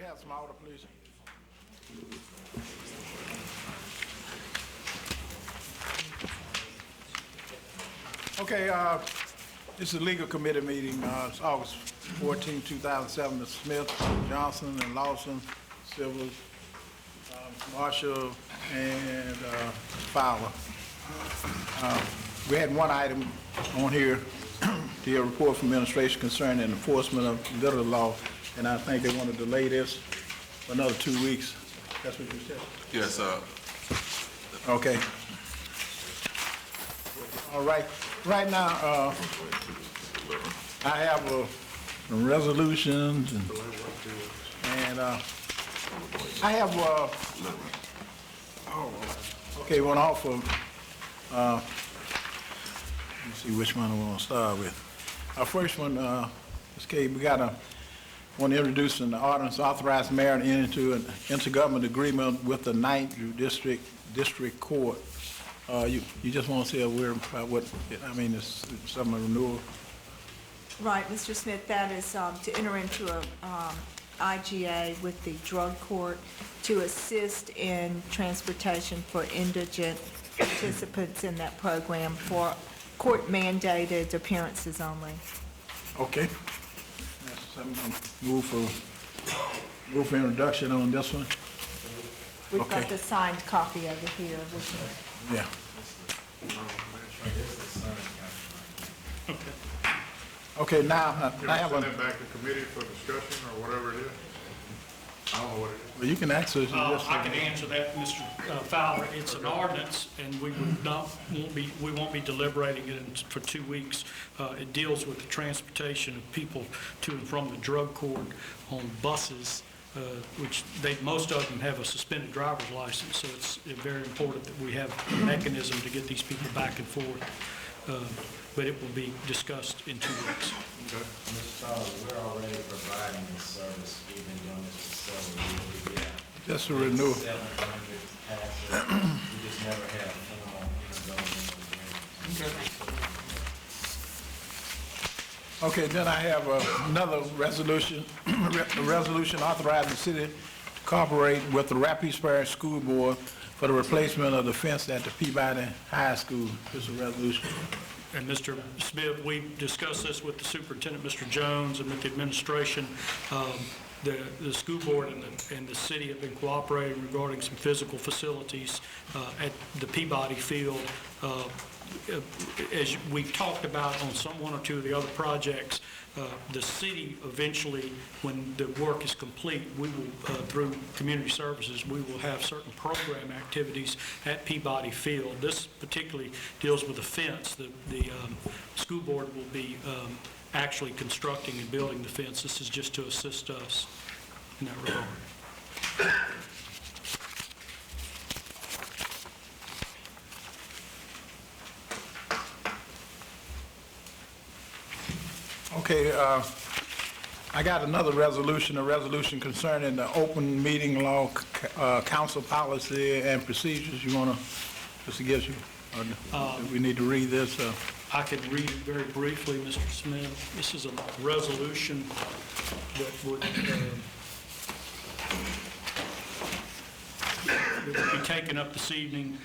we have some order, please? Okay, this is a legal committee meeting. It's August 14, 2007. Mr. Smith, Johnson, and Lawson, Silvers, Marshall, and Fowler. We had one item on here, to your report from administration concerning enforcement of litter law, and I think they want to delay this for another 2 weeks. That's what you said? Yes, sir. Okay. All right. Right now, I have some resolutions, and I have, okay, one off of, let me see which one I want to start with. Our first one, Ms. Kay, we want to introduce an ordinance authorizing mayor to enter into an intergovernmental agreement with the 9th District Court. You just want to say a word about what, I mean, it's some renewal. Right, Mr. Smith, that is to enter into a IGA with the drug court to assist in transportation for indigent participants in that program for court-mandated appearances only. Okay. I'm going to move for introduction on this one. We've Okay. got the signed copy over here. Yeah. Okay, now, I have Send a, it back to committee for discussion or whatever it is? I don't know what it is. well, you can access it. I can answer that, Mr. Fowler. It's an ordinance, and we won't be deliberating it for 2 weeks. It deals with the transportation of people to and from the drug court on buses, which most of them have a suspended driver's license, so it's very important that we have a mechanism to get these people back and forth. But it will be discussed in 2 weeks. Okay. Mr. Fowler, we're already providing this service. We've been doing this for several years. We have Just a renewal. 700 assets. We just never had formal intergovernmental agreement. Okay, then I have another resolution, a resolution authorizing the city to cooperate with the Rapides Parish School Board for the replacement of the fence at the Peabody High School. This is a resolution. And Mr. Smith, we discussed this with the superintendent, Mr. Jones, and with the administration. The school board and the city have been cooperating regarding some physical facilities at the Peabody Field. As we've talked about on one or two of the other projects, the city eventually, when the work is complete, we will, through community services, we will have certain program activities at Peabody Field. This particularly deals with a fence. The school board will be actually constructing and building the fence. This is just to assist us in that regard. Okay, I got another resolution, a resolution concerning the open meeting law, council policy and procedures. You want to, Mr. Gibson, or do we need to read this? I could read it very briefly, Mr. Smith. This is a resolution that would be taken up this evening,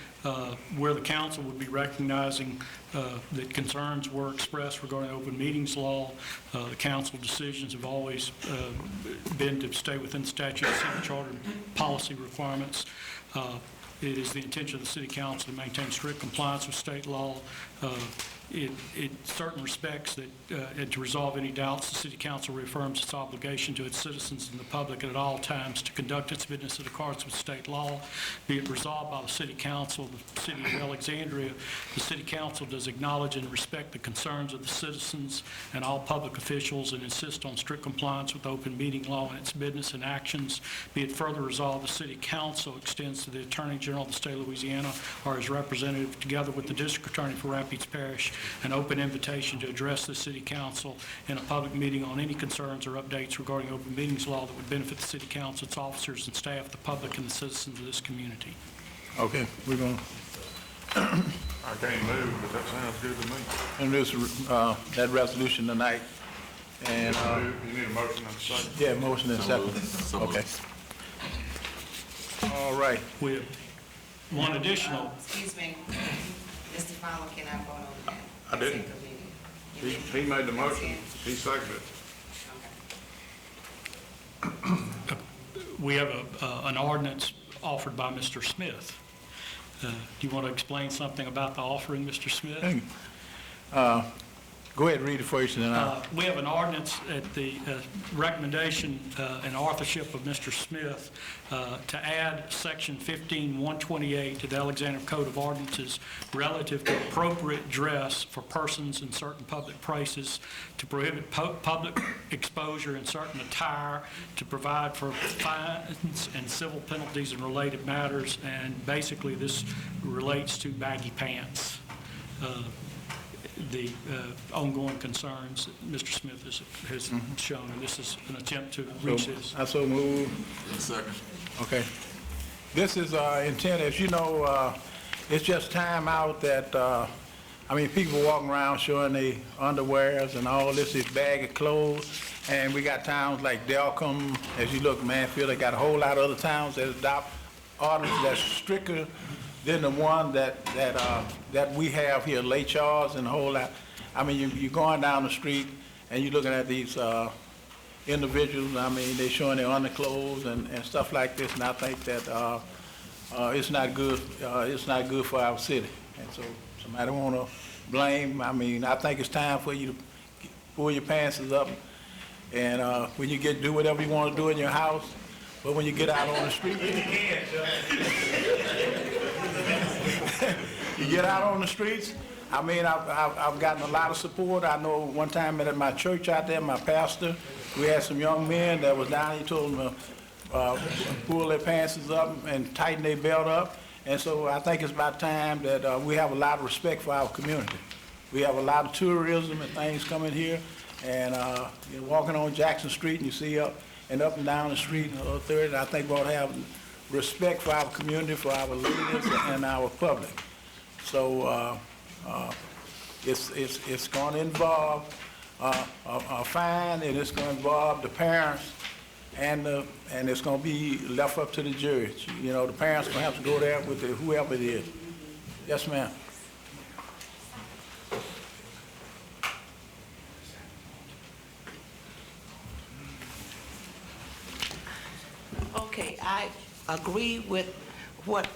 where the council would be recognizing that concerns were expressed regarding open meetings law. The council decisions have always been to stay within statute, city charter, and policy requirements. It is the intention of the city council to maintain strict compliance with state law. In certain respects that, and to resolve any doubts, the City Council reaffirms its obligation to its citizens and the public at all times to conduct its business in accordance with state law. Be it resolved by the City Council, the City of Alexandria, the City Council does acknowledge and respect the concerns of the citizens and all public officials and insist on strict compliance with open meeting law and its business and actions. Be it further resolved, the City Council extends to the Attorney General of the State of Louisiana or his representative, together with the District Attorney for Rapides Parish, an open invitation to address the City Council in a public meeting on any concerns or updates regarding open meetings law that would benefit the City Council, its officers and staff, the public, and the citizens of this community. Okay, we're going to I can't move, but that sounds good to me. introduce that resolution tonight. And, You need a motion and a second. yeah, motion and second. Okay. All right. We have one additional, Excuse me, Mr. Fowler, can I vote on that? I didn't. He made the motion, he seconded it. Okay. we have an ordinance offered by Mr. Smith. Do you want to explain something about the offering, Mr. Smith? Hey, go ahead, read it first, and then I'll... We have an ordinance at the recommendation and authorship of Mr. Smith to add Section 15-128 to the Alexandria Code of Ordinances relative to appropriate dress for persons in certain public places, to prohibit public exposure in certain attire, to provide for fines and civil penalties and related matters, and basically this relates to baggy pants. The ongoing concerns that Mr. Smith has shown, and this is an attempt to reach this. I so move. Second. Okay. This is intended, as you know, it's just time out that, people walking around showing their underwears and all this is baggy clothes. And we got towns like Delcombe, as you look, Manfield, they got a whole lot of other towns that adopt ordinances that's stricter than the one that we have here, Lake Charles and a whole lot. You're going down the street and you're looking at these individuals, they're showing their underclothes and stuff like this, and I think that it's not good for our city. And so somebody want to blame, I think it's time for you to pull your pants up and when you do whatever you want to do in your house, but when you get out on the street, you get out on the streets. I've gotten a lot of support. I know one time at my church out there, my pastor, we had some young men that was down. He told them to pull their pants up and tighten their belt up. And so I think it's about time that we have a lot of respect for our community. We have a lot of tourism and things coming here. And you're walking on Jackson Street and you see up and down the street and third. I think we ought to have respect for our community, for our leaders, and our public. So it's going to involve a fine, and it's going to involve the parents, and it's going to be left up to the jury. You know, the parents going to have to go there with whoever it is. Yes, ma'am. Okay, I agree with what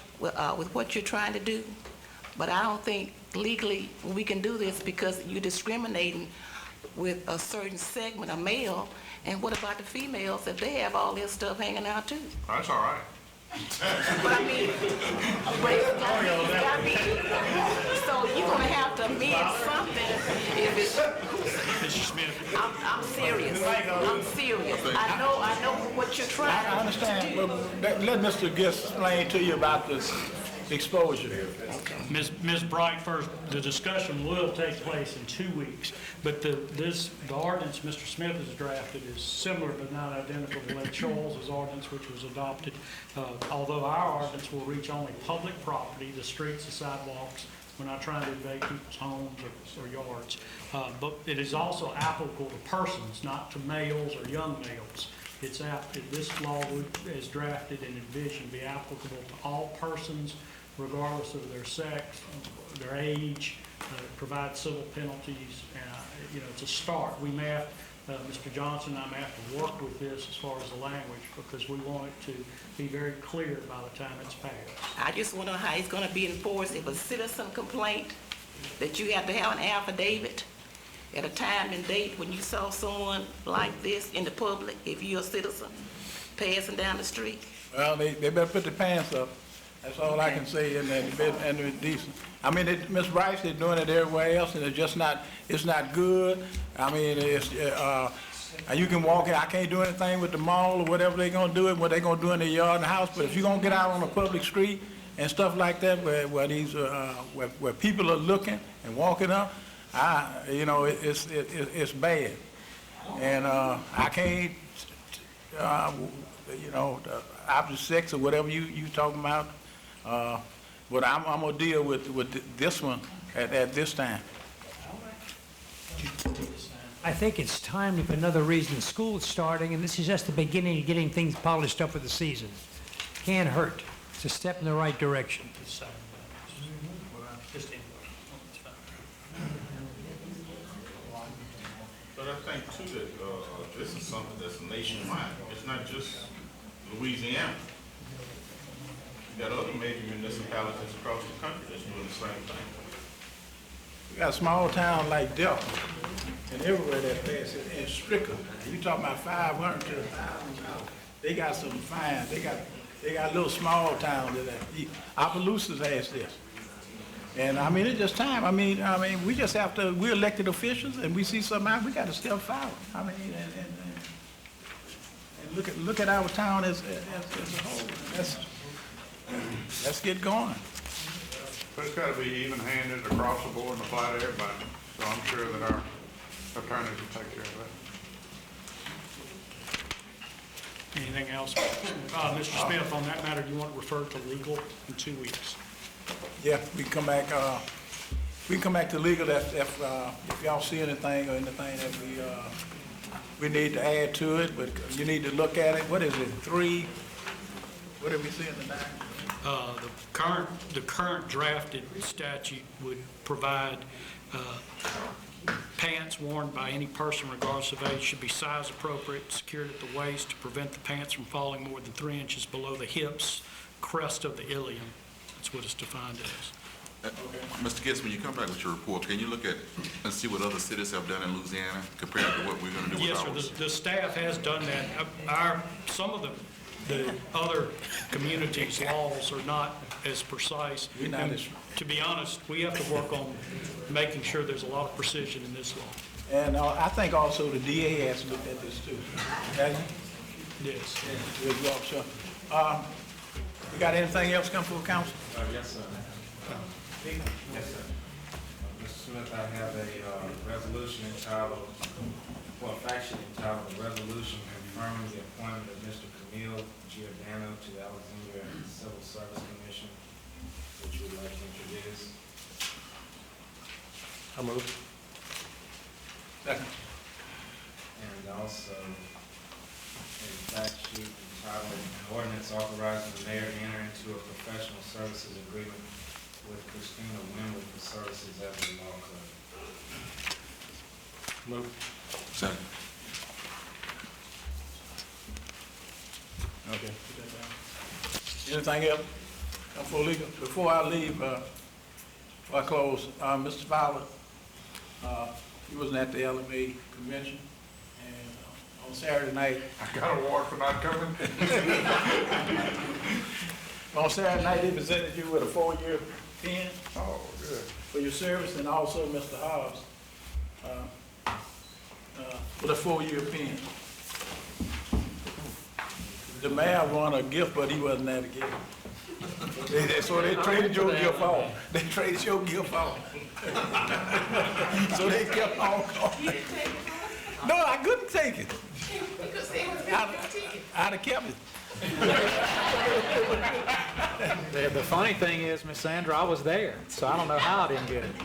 you're trying to do, but I don't think legally we can do this because you're discriminating with a certain segment of male. And what about the females if they have all this stuff hanging out too? That's all right. But it's gotta be equal. So you're gonna have to amend something if it's. Mr. Smith, I'm serious. I'm serious. I know what you're trying to do. I understand, but let Mr. Gist explain to you about this exposure. Ms. Bright, first, the discussion will take place in 2 weeks, but the ordinance Mr. Smith has drafted is similar but not identical to Lake Charles's ordinance, which was adopted, although our ordinance will reach only public property, the streets, the sidewalks. We're not trying to invade people's homes or yards, but it is also applicable to persons, not to males or young males. This law is drafted and envisioned to be applicable to all persons, regardless of their sex, their age, provide civil penalties. It's a start. We may have, Mr. Johnson and I may have to work with this as far as the language because we want it to be very clear by the time it's passed. I just want to know how it's going to be enforced. If a citizen complaint that you have to have an affidavit at a time and date when you saw someone like this in the public, if you're a citizen passing down the street. Well, they better put their pants up. That's all I can say, and they're decent. Ms. Rice, they're doing it everywhere else, and it's not good. You can walk in, I can't do anything with the mall or whatever they're gonna do, what they're gonna do in their yard and house, but if you're gonna get out on a public street and stuff like that, where people are looking and walking up, it's bad. And I can't, the opposite sex or whatever you talking about, but I'm gonna deal with this one at this time. I think it's timely for another reason. School is starting, and this is just the beginning of getting things polished up for the season. Can't hurt. It's a step in the right direction. But I think too that this is something that's nationwide. It's not just Louisiana. You got other major municipalities across the country that's doing the same thing. We got a small town like Delta, and everywhere that place, and Stricker. You talking about 500 to 1,000 dollars. They got some fine. They got little small towns that Opelousas has this. And I mean, it's just time. I mean, we just have to. We're elected officials, and we see something out, we got to step forward. I mean, and look at our town as a whole. Let's get going. But it's gotta be even-handed across the board and apply to everybody. So I'm sure that our attorneys will take care of that. Anything else? Mr. Smith, on that matter, do you want to refer to legal in 2 weeks? Yeah, we can come back. We can come back to legal if y'all see anything or anything that we need to add to it. But you need to look at it. What is it? 3? What did we see in the 9? The current drafted statute would provide pants worn by any person regardless of age should be size appropriate, secured at the waist to prevent the pants from falling more than 3 inches below the hips, crest of the ilium. That's what it's defined as. Mr. Gibbs, when you come back with your report, can you look at and see what other cities have done in Louisiana compared to what we're going to do with Yes, ours? sir. The staff has done that. Some of the other communities' laws are not as precise. And to be honest, we have to work on making sure there's a lot of precision in this law. And I think also the DA has looked at this too. Yes. Yeah, sure. You got anything else come for council? Yes, sir. Yes, sir. Mr. Smith, I have a resolution entitled, well, faction entitled, "A Resolution Confirming the Appointment of Mr. Camille Giordano to the Alexandria Civil Service Commission," which we would like to introduce. I move. Second. And also a fact sheet entitled, "An Ordinance Authorizing the Mayor to Enter into a Professional Services Agreement with Christina Winwood for Services as a Law Clerk." Move. Second. Okay. Anything else? For legal? Before I leave, before I close, Mr. Fowler, he wasn't at the LMA convention, and on Saturday night. I got a warrant for not coming. On Saturday night, they presented you with a 4-year pen Oh, good. for your service, and also Mr. Hobbs with a 4-year pen. The mayor won a gift, but he wasn't there to get it. So they traded your gift off. They traded your gift off. So they kept on going. No, I couldn't take it. I'd have kept it. The funny thing is, Miss Sandra, I was there, so I don't know how I didn't get it.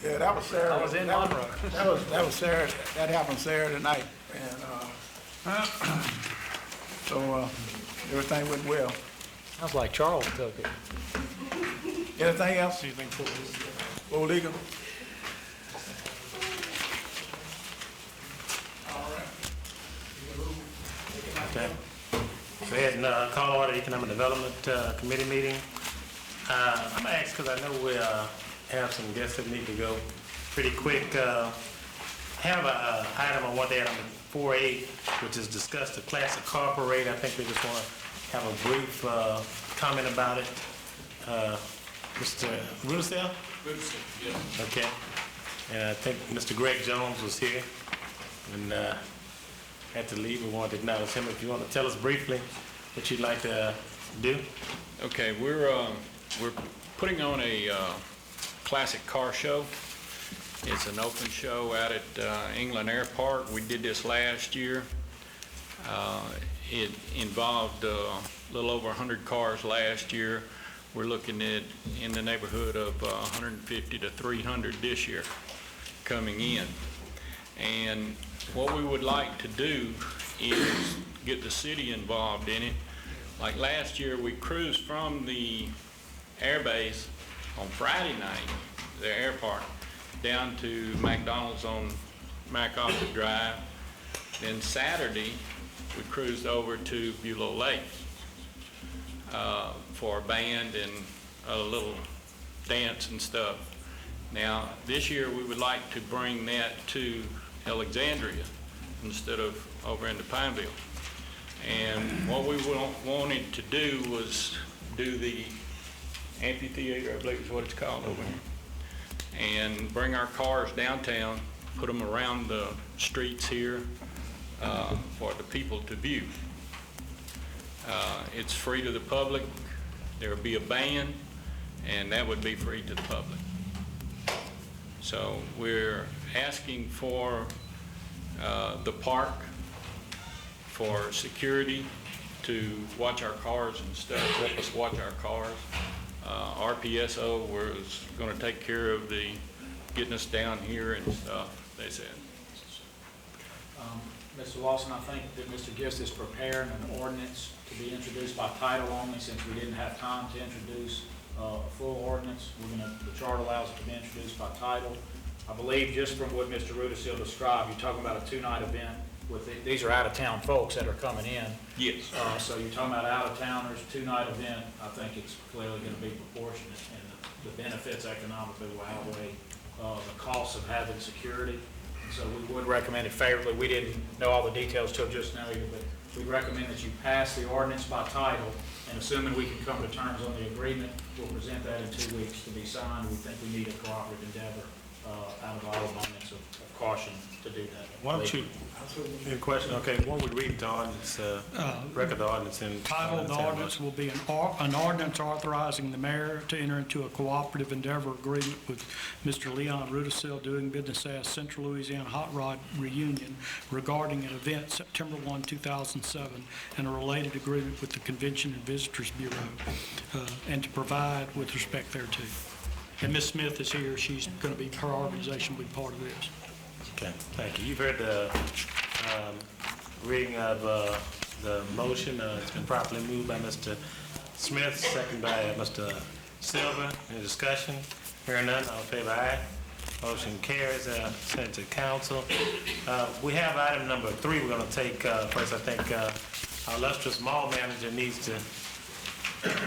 Yeah, that was Saturday. I was in Monroe. That was Saturday. That happened Saturday night, and so everything went well. Sounds like Charles took it. Anything else? Anything for For legal? Okay. Go ahead and call order Economic Development Committee meeting. I'm gonna ask, because I know we have some guests that need to go pretty quick. Have an item on what they have on 4A, which is discuss the classic car parade. I think we just want to have a brief comment about it. Mr. Russell? Yes. Okay. And I think Mr. Greg Jones was here and had to leave. We wanted to acknowledge him. If you want to tell us briefly what you'd like to do. Okay, we're putting on a classic car show. It's an open show out at England Airport. We did this last year. It involved a little over 100 cars last year. We're looking at in the neighborhood of 150 to 300 this year coming in. And what we would like to do is get the city involved in it. Like last year, we cruised from the airbase on Friday night, the airport, down to McDonald's on MacArthur Drive. Then Saturday, we cruised over to Bulow Lake for a band and a little dance and stuff. Now, this year, we would like to bring that to Alexandria instead of over into Pineville. And what we wanted to do was do the amphitheater, I believe is what it's called over here, and bring our cars downtown, put them around the streets here for the people to view. It's free to the public. There will be a band, and that would be free to the public. So we're asking for the park, for security to watch our cars and stuff, help us watch our cars. RPSO was going to take care of the getting us down here and stuff, they said. Mr. Lawson, I think that Mr. Gist is preparing an ordinance to be introduced by title only, since we didn't have time to introduce a full ordinance. The charter allows it to be introduced by title. I believe just from what Mr. Rudisil described, you're talking about a two-night event with, these are out-of-town folks that are coming in. Yes. So you're talking about out-of-towners, two-night event. I think it's clearly going to be proportionate, and the benefits economically will outweigh the costs of having security. And so we would recommend it favorably. We didn't know all the details till just now, but we recommend that you pass the ordinance by title, and assuming we can come to terms on the agreement, we'll present that in 2 weeks to be signed. We think we need a cooperative endeavor out of our abundance of caution to do that. Why don't you, your question, okay, one would read the ordinance, record the ordinance in. Title of the ordinance will be an ordinance authorizing the mayor to enter into a cooperative endeavor agreement with Mr. Leon Rudisil, doing business as Central Louisiana Hot Rod Reunion, regarding an event September 1, 2007, and a related agreement with the Convention and Visitors Bureau, and to provide with respect thereto. And Ms. Smith is here. She's going to be, her organization will be part of this. Okay, thank you. You've heard the reading of the motion. It's been properly moved by Mr. Smith, second by Mr. Silver. Any discussion? Hearing none, all in favor, aye. Motion carries. Sent to council. We have item number 3 we're going to take first. I think our illustrious mall manager needs to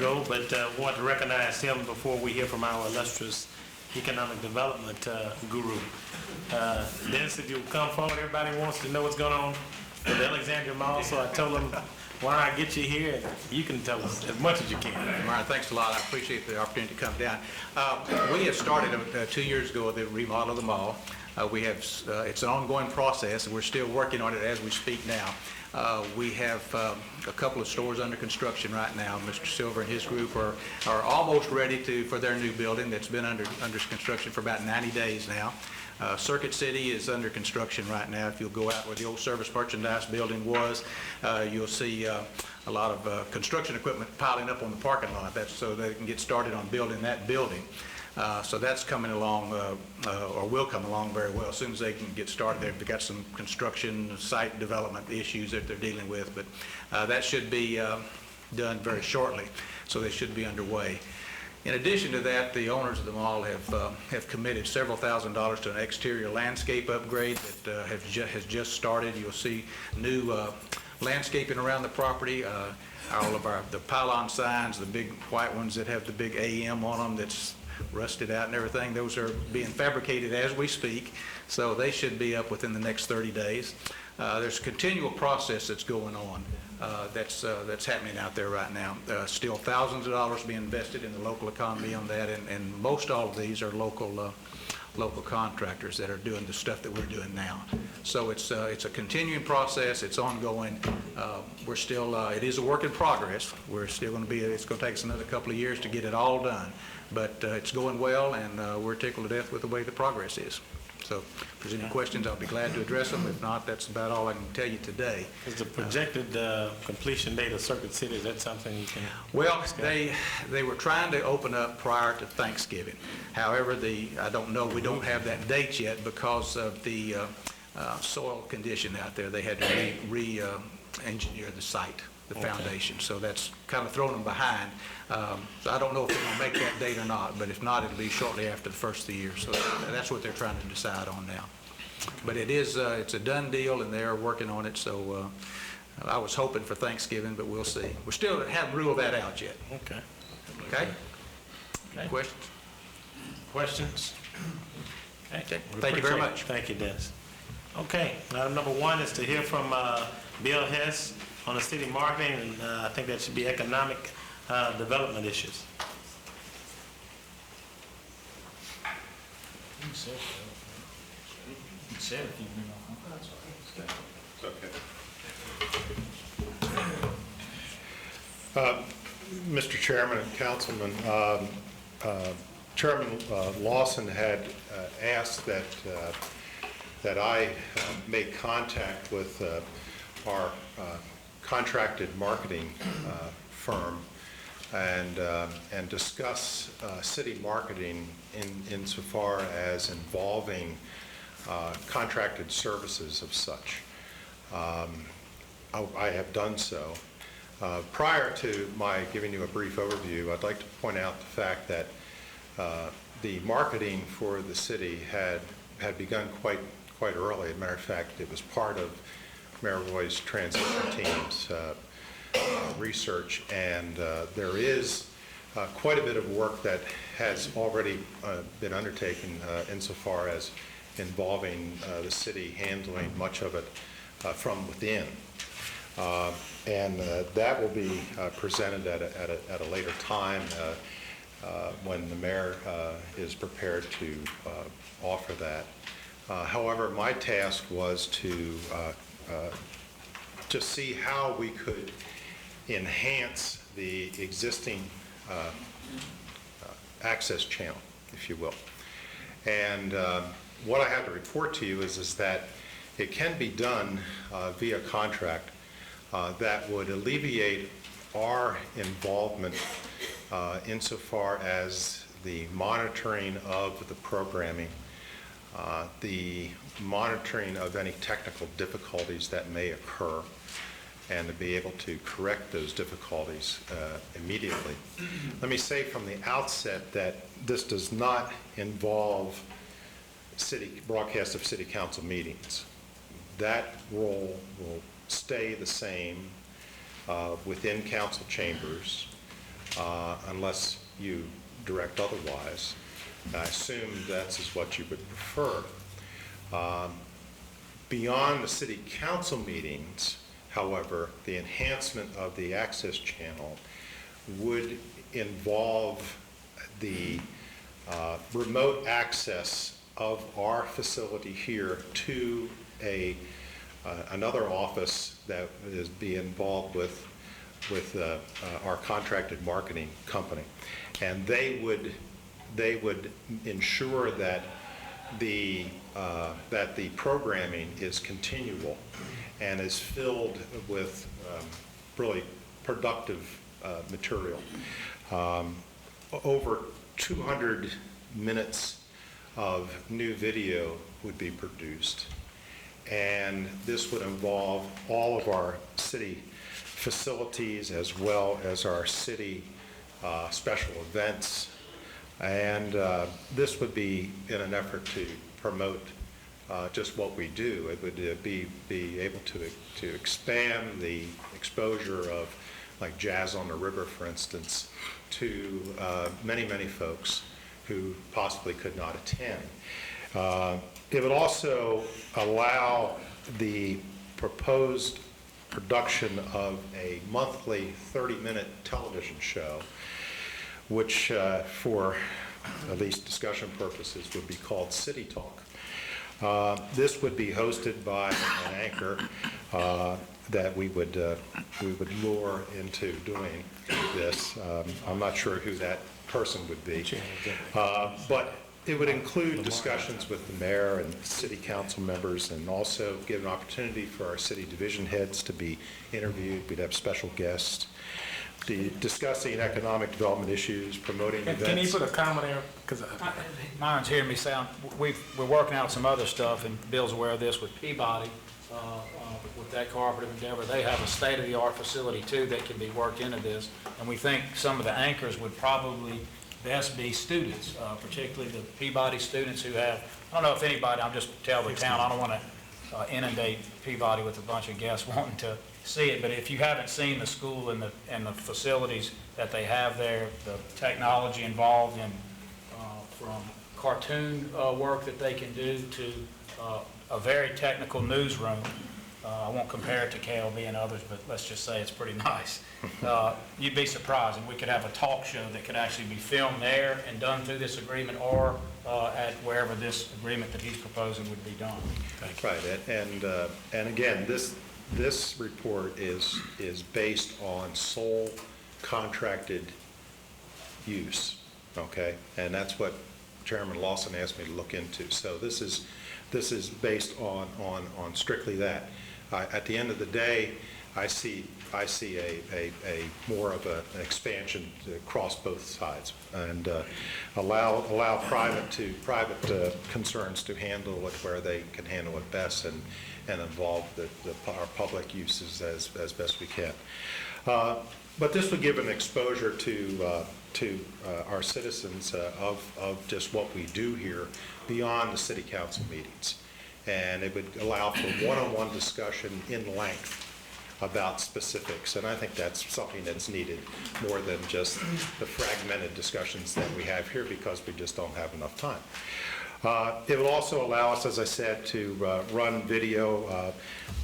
go, but want to recognize him before we hear from our illustrious economic development guru. Dennis, if you'll come forward, everybody wants to know what's going on with the Alexandria Mall, so I told him, why don't I get you here, and you can tell us as much as you can. All right, thanks a lot. I appreciate the opportunity to come down. We have started 2 years ago the remodel of the mall. We have, it's an ongoing process, and we're still working on it as we speak now. We have a couple of stores under construction right now. Mr. Silver and his group are almost ready for their new building that's been under construction for about 90 days now. Circuit City is under construction right now. If you'll go out where the old service merchandise building was, you'll see a lot of construction equipment piling up on the parking lot. That's so they can get started on building that building. So that's coming along, or will come along very well as soon as they can get started. They've got some construction site development issues that they're dealing with, but that should be done very shortly, so they should be underway. In addition to that, the owners of the mall have committed several $1,000s to an exterior landscape upgrade that has just started. You'll see new landscaping around the property. All of the pylon signs, the big white ones that have the big AM on them that's rusted out and everything, those are being fabricated as we speak, so they should be up within the next 30 days. There's a continual process that's going on that's happening out there right now. Still thousands of dollars being invested in the local economy on that, and most all of these are local contractors that are doing the stuff that we're doing now. So it's a continuing process. It's ongoing. We're still, it is a work in progress. We're still going to be, it's going to take us another couple of years to get it all done. But it's going well, and we're tickled to death with the way the progress is. So if there's any questions, I'll be glad to address them. If not, that's about all I can tell you today. Is the projected completion date of Circuit City, is that something you can? Well, they were trying to open up prior to Thanksgiving. However, I don't know, we don't have that date yet because of the soil condition out there. They had to re-engineer the site, the foundation. So that's kind of thrown them behind. So I don't know if they're going to make that date or not, but if not, it'll be shortly after the first of the year. So that's what they're trying to decide on now. But it is, it's a done deal, and they're working on it. So I was hoping for Thanksgiving, but we'll see. We still haven't ruled that out yet. Okay. Okay? Okay. Questions? Questions? Okay. We Thank you very appreciate it. much. Thank you, Dennis. Okay, item number 1 is to hear from Bill Hess on the city marketing, and I think that should be economic development issues. You said if you knew. Mr. Chairman and Councilman, Chairman Lawson had asked that I make contact with our contracted marketing firm and discuss city marketing insofar as involving contracted services of such. I have done so. Prior to my giving you a brief overview, I'd like to point out the fact that the marketing for the city had begun quite early. As a matter of fact, it was part of Mayor Roy's transition team's research, and there is quite a bit of work that has already been undertaken insofar as involving the city handling much of it from within. And that will be presented at a later time when the mayor is prepared to offer that. However, my task was to see how we could enhance the existing access channel, if you will. And what I have to report to you is that it can be done via contract that would alleviate our involvement insofar as the monitoring of the programming, the monitoring of any technical difficulties that may occur, and to be able to correct those difficulties immediately. Let me say from the outset that this does not involve broadcast of city council meetings. That role will stay the same within council chambers unless you direct otherwise. I assume that's what you would prefer. Beyond the city council meetings, however, the enhancement of the access channel would involve the remote access of our facility here to another office that is be involved with our contracted marketing company, and they would ensure that the programming is continual and is filled with really productive material. Over 200 minutes of new video would be produced, and this would involve all of our city facilities as well as our city special events, and this would be in an effort to promote just what we do. It would be able to expand the exposure of, like, Jazz on the River, for instance, to many folks who possibly could not attend. It would also allow the proposed production of a monthly 30-minute television show, which for at least discussion purposes would be called City Talk. This would be hosted by an anchor that we would lure into doing this. I'm not sure who that person would be, but it would include discussions with the mayor and city council members, and also give an opportunity for our city division heads to be interviewed. We'd have special guests. discussing economic development issues, promoting events. Can you put a comment there? Because mine's hearing me sound, we're working out some other stuff, and Bill's aware of this with Peabody, with that cooperative endeavor. They have a state-of-the-art facility too that can be worked into this, and we think some of the anchors would probably best be students, particularly the Peabody students who have, I don't know if anybody, I'm just telling the town, I don't want to inundate Peabody with a bunch of guests wanting to see it, but if you haven't seen the school and the facilities that they have there, the technology involved in, from cartoon work that they can do to a very technical newsroom. I won't compare it to KLB and others, but let's just say it's pretty nice. You'd be surprised, and we could have a talk show that could actually be filmed there and done through this agreement, or at wherever this agreement that he's proposing would be done. Right, and again, this report is based on sole contracted use, okay? And that's what Chairman Lawson asked me to look into. So this is based on strictly that. At the end of the day, I see a more of an expansion across both sides, and allow private concerns to handle it where they can handle it best, and involve our public uses as best we can. But this would give an exposure to our citizens of just what we do here beyond the city council meetings. And it would allow for one-on-one discussion in length about specifics, and I think that's something that's needed more than just the fragmented discussions that we have here, because we just don't have enough time. It will also allow us, as I said, to run video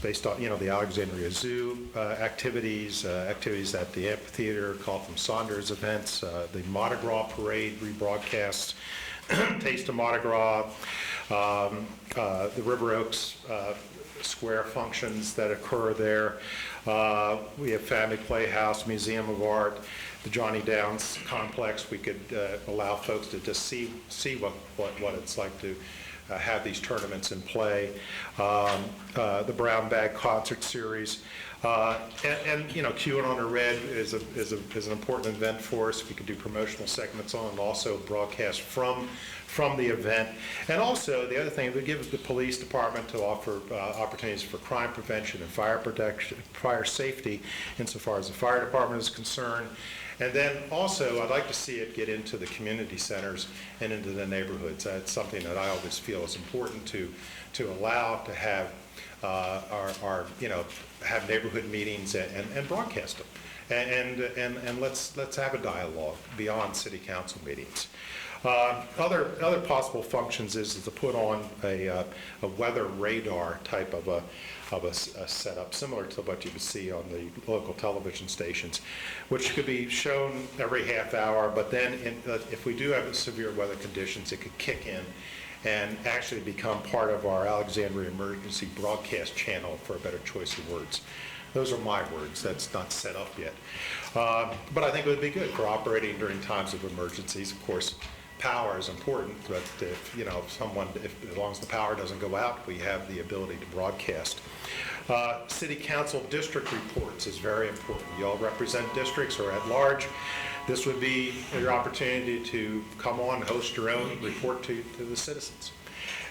based on, the Alexandria Zoo activities at the amphitheater, called from Saunders events, the Mardi Gras parade rebroadcasts, Taste of Mardi Gras, the River Oaks Square functions that occur there. We have Family Playhouse, Museum of Art, the Johnny Downs complex. We could allow folks to just see what it's like to have these tournaments in play. The Brown Bag concert series. Queuing on a Red is an important event for us. We could do promotional segments on, and also broadcast from the event. And also, the other thing, we give the police department to offer opportunities for crime prevention and fire protection, fire safety, insofar as the fire department is concerned. And then also, I'd like to see it get into the community centers and into the neighborhoods. That's something that I always feel is important to allow to have have neighborhood meetings and broadcast them. And let's have a dialogue beyond city council meetings. Other possible functions is to put on a weather radar type of a setup, similar to what you would see on the local television stations, which could be shown every half hour, but then if we do have severe weather conditions, it could kick in and actually become part of our Alexandria emergency broadcast channel, for a better choice of words. Those are my words. That's not set up yet. But I think it would be good for operating during times of emergencies. Of course, power is important, but as long as the power doesn't go out, we have the ability to broadcast. City council district reports is very important. You all represent districts or at large. This would be your opportunity to come on, host your own report to the citizens.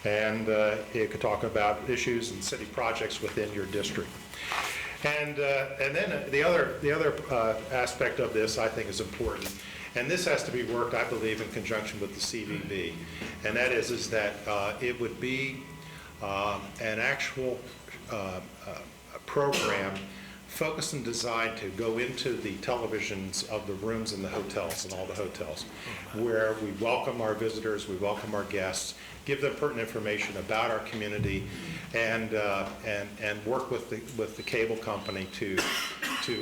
And you could talk about issues and city projects within your district. And then the other aspect of this I think is important, and this has to be worked, I believe, in conjunction with the CVB, and that is that it would be an actual program focused and designed to go into the televisions of the rooms in the hotels, and all the hotels, where we welcome our visitors, we welcome our guests, give them pertinent information about our community, and work with the cable company to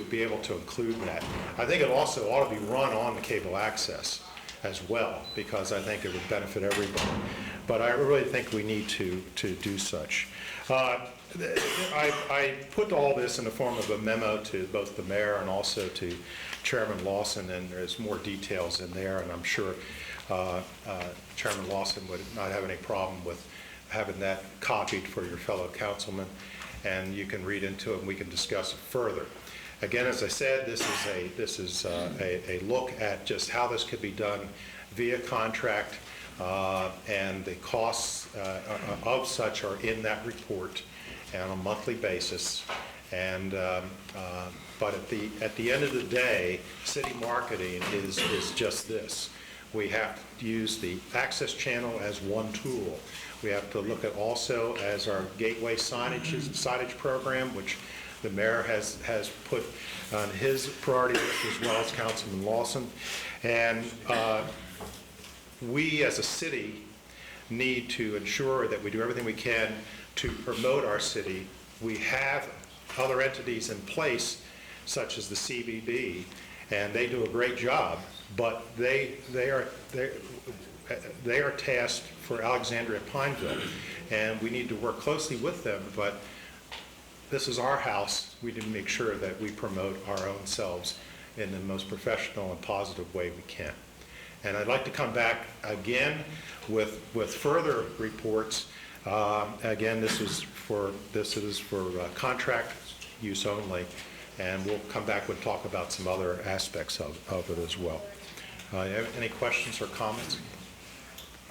be able to include that. I think it also ought to be run on the cable access as well, because I think it would benefit everybody. But I really think we need to do such. I put all this in the form of a memo to both the mayor and also to Chairman Lawson, and there's more details in there, and I'm sure Chairman Lawson would not have any problem with having that copied for your fellow councilmen, and you can read into it and we can discuss it further. Again, as I said, this is a look at just how this could be done via contract, and the costs of such are in that report on a monthly basis. And but at the end of the day, city marketing is just this. We have to use the access channel as one tool. We have to look at also as our gateway signage program, which the mayor has put on his priority list, as well as Councilman Lawson. And we as a city need to ensure that we do everything we can to promote our city. We have other entities in place, such as the CBB, and they do a great job, but they are tasked for Alexandria Pineville, and we need to work closely with them. But this is our house. We need to make sure that we promote our own selves in the most professional and positive way we can. And I'd like to come back again with further reports. Again, this is for contract use only, and we'll come back and talk about some other aspects of it as well. Any questions or comments?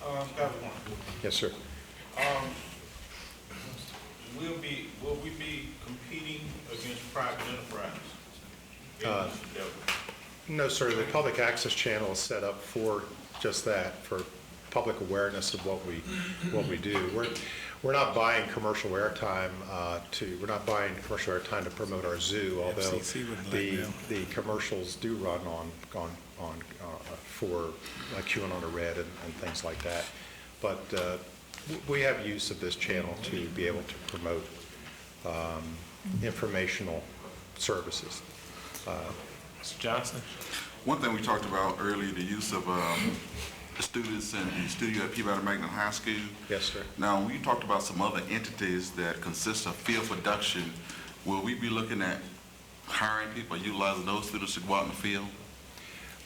Got one. Yes, sir. Will we be competing against private enterprise? No, sir. The public access channel is set up for just that, for public awareness of what we do. We're not buying commercial airtime to promote our zoo, although the commercials do run on for queuing on a red and things like that. But we have use of this channel to be able to promote informational services. Mr. Johnson? One thing we talked about earlier, the use of the students in the studio at Peabody Magnet High School. Yes, sir. Now, we talked about some other entities that consist of field production. Will we be looking at hiring people, utilizing those students to go out in the field?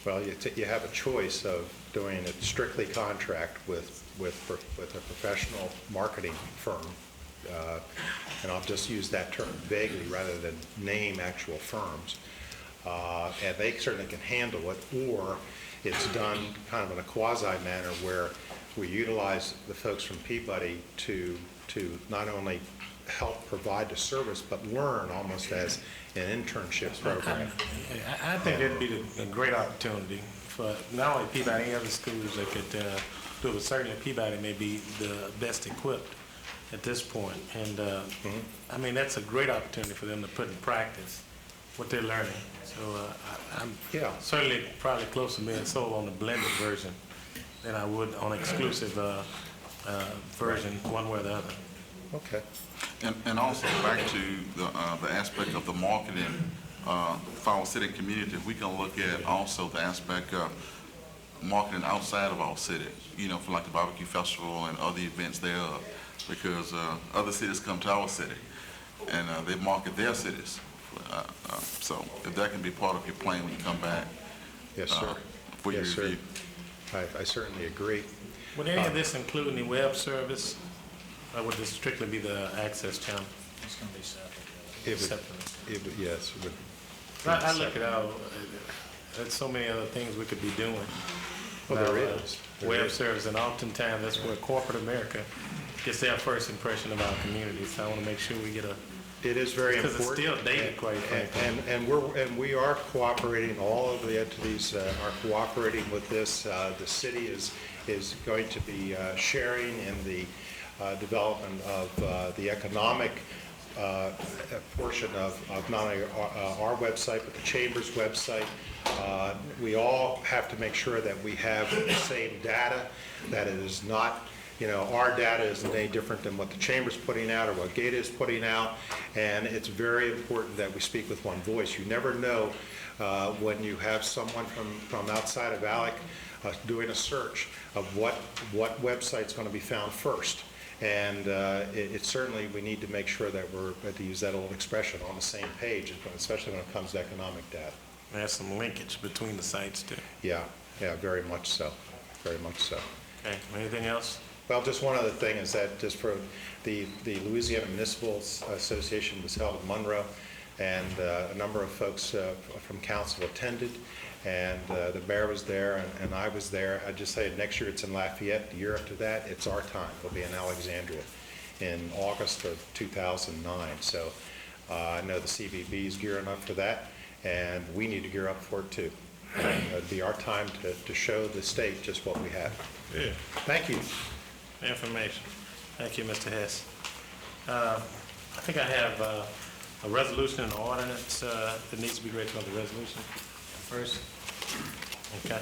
Well, you have a choice of doing it strictly contract with a professional marketing firm, and I'll just use that term vaguely rather than name actual firms, and they certainly can handle it, or it's done kind of in a quasi manner where we utilize the folks from Peabody to not only help provide the service, but learn almost as an internship program. I think that'd be a great opportunity for not only Peabody, any other schools that could do it, but certainly Peabody may be the best equipped at this point. And I mean, that's a great opportunity for them to put in practice what they're learning. So I'm certainly probably closer to being sold on the blended version than I would on exclusive version, one way or the other. Okay. And also back to the aspect of the marketing for our city community, we can look at also the aspect of marketing outside of our city, for like the barbecue festival and other events thereof, because other cities come to our city and they market their cities. So if that can be part of your plan when you come back. Yes, sir. For your review. I certainly agree. Would any of this include any web service, or would this strictly be the access channel? It's going to be separate. Yes, it would. I look at how there's so many other things we could be doing. Well, there is. Web service, and oftentimes that's where corporate America gets their first impression of our community. So I want to make sure we get a. It is very important. Because it's still dated, quite frankly. And we are cooperating. All of the entities are cooperating with this. The city is going to be sharing in the development of the economic portion of not only our website but the Chamber's website. We all have to make sure that we have the same data, that it is not, our data isn't any different than what the Chamber's putting out or what GATA is putting out, and it's very important that we speak with one voice. You never know when you have someone from outside of ALEC doing a search of what website's going to be found first. And it certainly, we need to make sure that we're, to use that old expression, on the same page, especially when it comes to economic data. There's some linkage between the sites too. Yeah, very much so, very much so. Okay, anything else? Well, just one other thing is that just for the Louisiana Municipal Association was held in Monroe and a number of folks from council attended, and the mayor was there, and I was there. I just say next year it's in Lafayette. The year after that, it's our time. It'll be in Alexandria in August of 2009. So I know the CVB is gearing up for that, and we need to gear up for it too. It'll be our time to show the state just what we have. Good. Thank you. Information. Thank you, Mr. Hess. I think I have a resolution and an ordinance that needs to be read on the resolution first. Okay.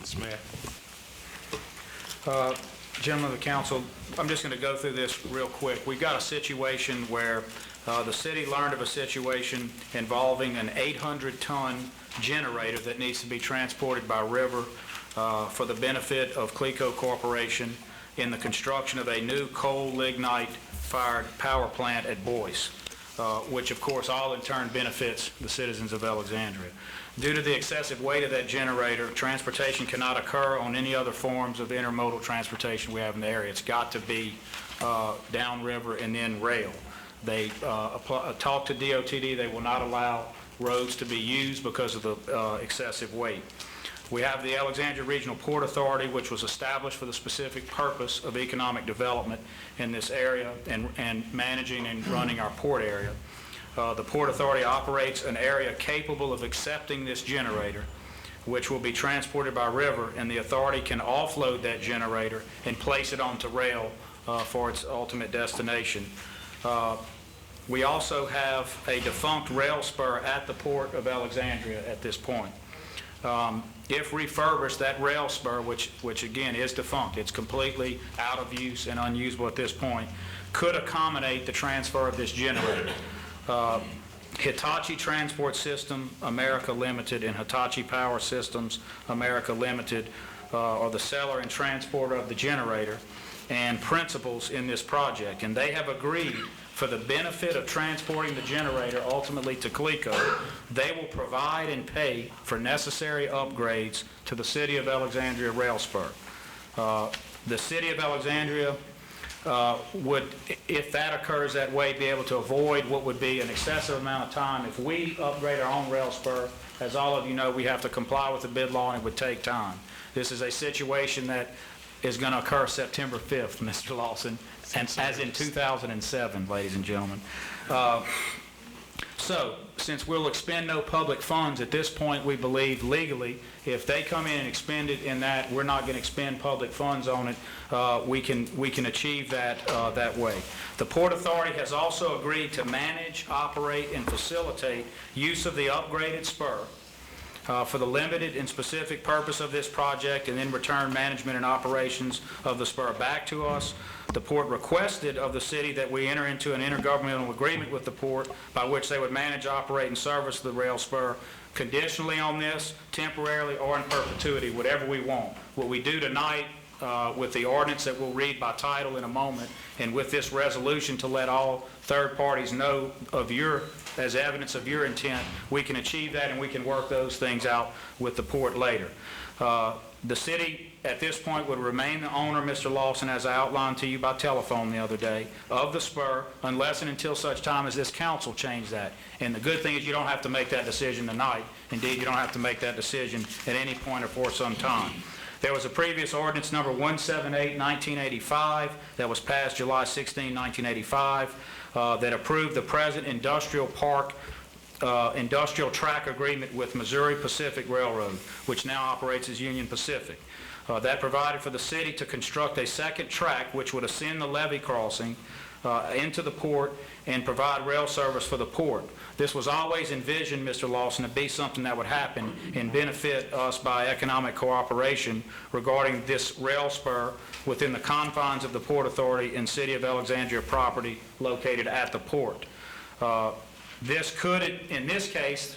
Mr. Mayor. Gentlemen of the council, I'm just going to go through this real quick. We've got a situation where the city learned of a situation involving an 800-ton generator that needs to be transported by river for the benefit of Clico Corporation in the construction of a new coal lignite-fired power plant at Boyce, which of course all in turn benefits the citizens of Alexandria. Due to the excessive weight of that generator, transportation cannot occur on any other forms of intermodal transportation we have in the area. It's got to be downriver and then rail. They talked to DOTD. They will not allow roads to be used because of the excessive weight. We have the Alexandria Regional Port Authority, which was established for the specific purpose of economic development in this area and managing and running our port area. The Port Authority operates an area capable of accepting this generator, which will be transported by river, and the authority can offload that generator and place it onto rail for its ultimate destination. We also have a defunct rail spur at the Port of Alexandria at this point. If refurbished, that rail spur, which again is defunct, it's completely out of use and unusable at this point, could accommodate the transfer of this generator. Hitachi Transport System America Limited and Hitachi Power Systems America Limited are the seller and transporter of the generator and principals in this project, and they have agreed for the benefit of transporting the generator ultimately to Clico, they will provide and pay for necessary upgrades to the City of Alexandria rail spur. The City of Alexandria would, if that occurs that way, be able to avoid what would be an excessive amount of time. If we upgrade our own rail spur, as all of you know, we have to comply with the bid law and it would take time. This is a situation that is going to occur September 5th, Mr. Lawson, and as in 2007, ladies and gentlemen. So, since we'll expend no public funds at this point, we believe legally, if they come in and expend it in that, we're not going to expend public funds on it. We can achieve that that way. The Port Authority has also agreed to manage, operate, and facilitate use of the upgraded spur for the limited and specific purpose of this project, and then return management and operations of the spur back to us. The port requested of the city that we enter into an intergovernmental agreement with the port by which they would manage, operate, and service the rail spur conditionally on this, temporarily, or in perpetuity, whatever we want. What we do tonight with the ordinance that we'll read by title in a moment, and with this resolution to let all third parties know of as evidence of your intent, we can achieve that and we can work those things out with the port later. The city at this point would remain the owner, Mr. Lawson, as I outlined to you by telephone the other day, of the spur, unless and until such time as this council changed that. And the good thing is you don't have to make that decision tonight. Indeed, you don't have to make that decision at any point or for some time. There was a previous ordinance number 178, 1985, that was passed July 16, 1985, that approved the present industrial park industrial track agreement with Missouri Pacific Railroad, which now operates as Union Pacific. That provided for the city to construct a second track which would ascend the levee crossing into the port and provide rail service for the port. This was always envisioned, Mr. Lawson, to be something that would happen and benefit us by economic cooperation regarding this rail spur within the confines of the Port Authority and City of Alexandria property located at the port. This could, in this case,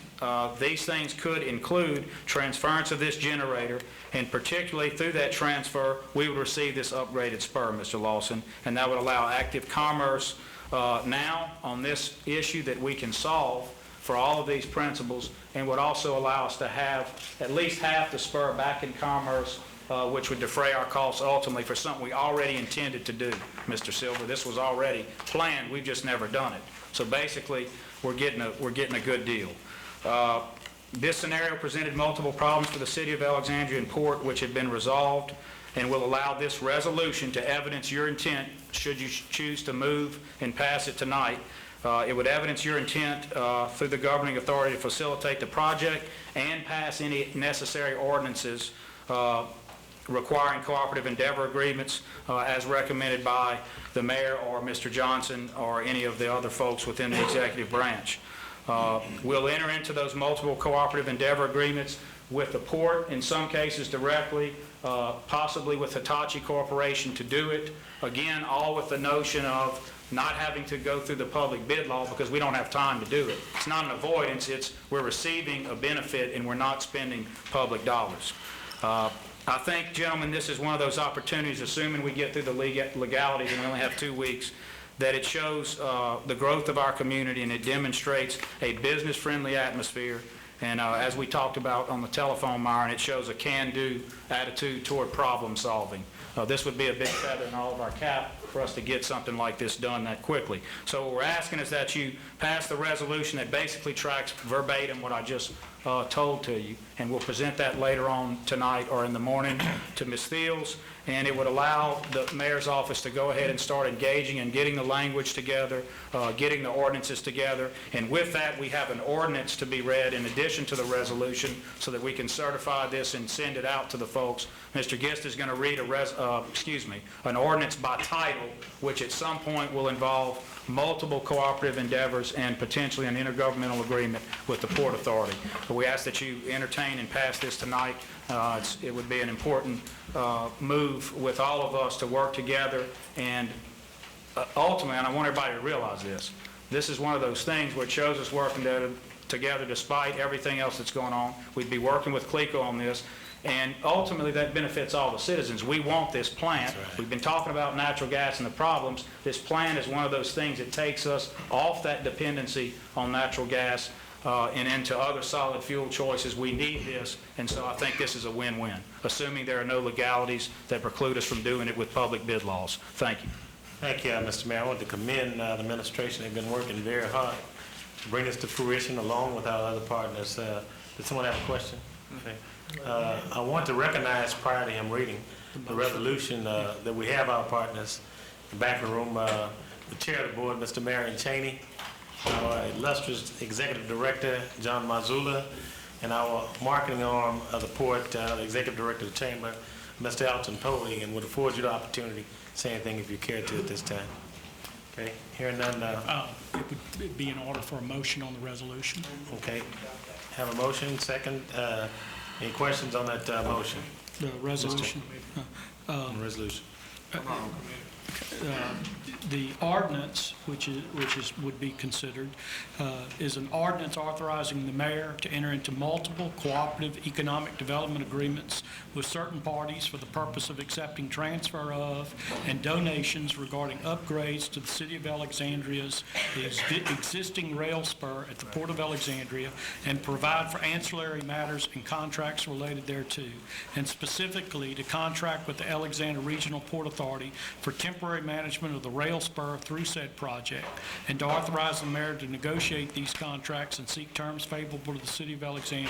these things could include transference of this generator, and particularly through that transfer, we would receive this upgraded spur, Mr. Lawson, and that would allow active commerce now on this issue that we can solve for all of these principles, and would also allow us to have at least half the spur back in commerce which would defray our costs ultimately for something we already intended to do, Mr. Silver. This was already planned, we've just never done it. So basically, we're getting a good deal. This scenario presented multiple problems for the city of Alexandria and Port, which have been resolved, and will allow this resolution to evidence your intent should you choose to move and pass it tonight. It would evidence your intent through the governing authority to facilitate the project and pass any necessary ordinances requiring cooperative endeavor agreements as recommended by the mayor or Mr. Johnson or any of the other folks within the executive branch. We'll enter into those multiple cooperative endeavor agreements with the port, in some cases directly, possibly with Hitachi Corporation to do it. Again, all with the notion of not having to go through the public bid law because we don't have time to do it. It's not an avoidance, it's we're receiving a benefit and we're not spending public dollars. I think, gentlemen, this is one of those opportunities, assuming we get through the legalities and we only have 2 weeks, that it shows the growth of our community and it demonstrates a business-friendly atmosphere. And as we talked about on the telephone, Myron, it shows a can-do attitude toward problem solving. This would be a big feather in all of our cap for us to get something like this done that quickly. So what we're asking is that you pass the resolution that basically tracks verbatim what I just told to you, and we'll present that later on tonight or in the morning to Ms. Thiels, and it would allow the mayor's office to go ahead and start engaging and getting the language together, getting the ordinances together, and with that we have an ordinance to be read in addition to the resolution so that we can certify this and send it out to the folks. Mr. Gist is going to read an ordinance by title, which at some point will involve multiple cooperative endeavors and potentially an intergovernmental agreement with the Port Authority. But we ask that you entertain and pass this tonight. It would be an important move with all of us to work together, and ultimately, and I want everybody to realize this is one of those things where it shows us working together despite everything else that's going on. We'd be working with CLECO on this, and ultimately that benefits all the citizens. We want this plant. Right. We've been talking about natural gas and the problems. This plant is one of those things that takes us off that dependency on natural gas and into other solid fuel choices. We need this, and so I think this is a win-win, assuming there are no legalities that preclude us from doing it with public bid laws. Thank you. Thank you, Mr. Mayor. I want to commend the administration. They've been working very hard to bring this to fruition along with our other partners. Did someone have a question? Okay. I want to recognize, prior to him reading the resolution, that we have our partners in the back of the room, the chair of the board, Mr. Marion Cheney, our illustrious executive director, John Mazzula, and our marketing arm of the port, the executive director of the chamber, Mr. Alton Poley, and would afford you the opportunity to say anything if you care to at this time. Okay, hearing none. It would be in order for a motion on the resolution. Okay, have a motion, second. Any questions on that motion? The resolution. Resolution. The ordinance, which would be considered, is an ordinance authorizing the mayor to enter into multiple cooperative economic development agreements with certain parties for the purpose of accepting transfer of and donations regarding upgrades to the city of Alexandria's existing rail spur at the Port of Alexandria, and provide for ancillary matters and contracts related thereto, and specifically to contract with the Alexandria Regional Port Authority for temporary management of the rail spur through said project, and to authorize the mayor to negotiate these contracts and seek terms favorable to the city of Alexandria,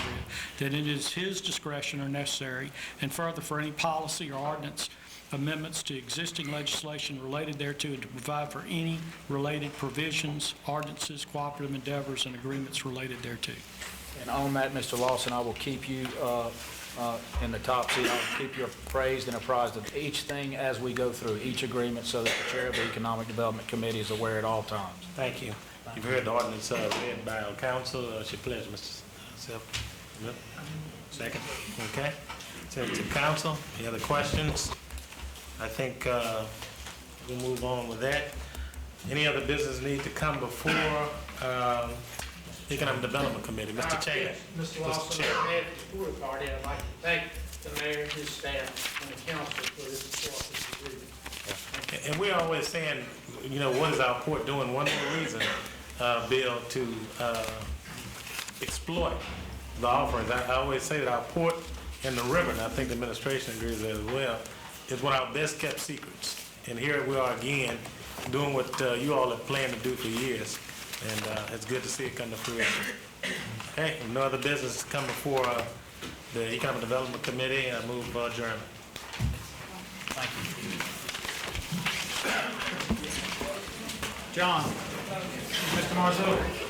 that it is his discretion are necessary, and further for any policy or ordinance amendments to existing legislation related thereto, and to provide for any related provisions, ordinances, cooperative endeavors, and agreements related thereto. And on that, Mr. Lawson, I will keep you in the top seat. I'll keep you appraised and apprised of each thing as we go through each agreement, so that the chair of the Economic Development Committee is aware at all times. Thank you. You've heard the ordinance read by our council. It's your pleasure, Mr. Silver. Good. Second. Okay. Send it to council. Any other questions? I think we'll move on with that. Any other business need to come before Economic Development Committee? Mr. Chair. Mr. Lawson, on behalf of the Port Authority, I'd like to thank the mayor, his staff, and the council for this support this agreement. And we're always saying, you know, what is our port doing? One more reason, Bill, to exploit the offerings. I always say that our port and the river, and I think the administration agrees as well, is one of our best kept secrets. And here we are again, doing what you all have planned to do for years, and it's good to see it come to fruition. Okay, no other business come before the Economic Development Committee, and I move adjournment. Thank you. John, Mr. Marzulli.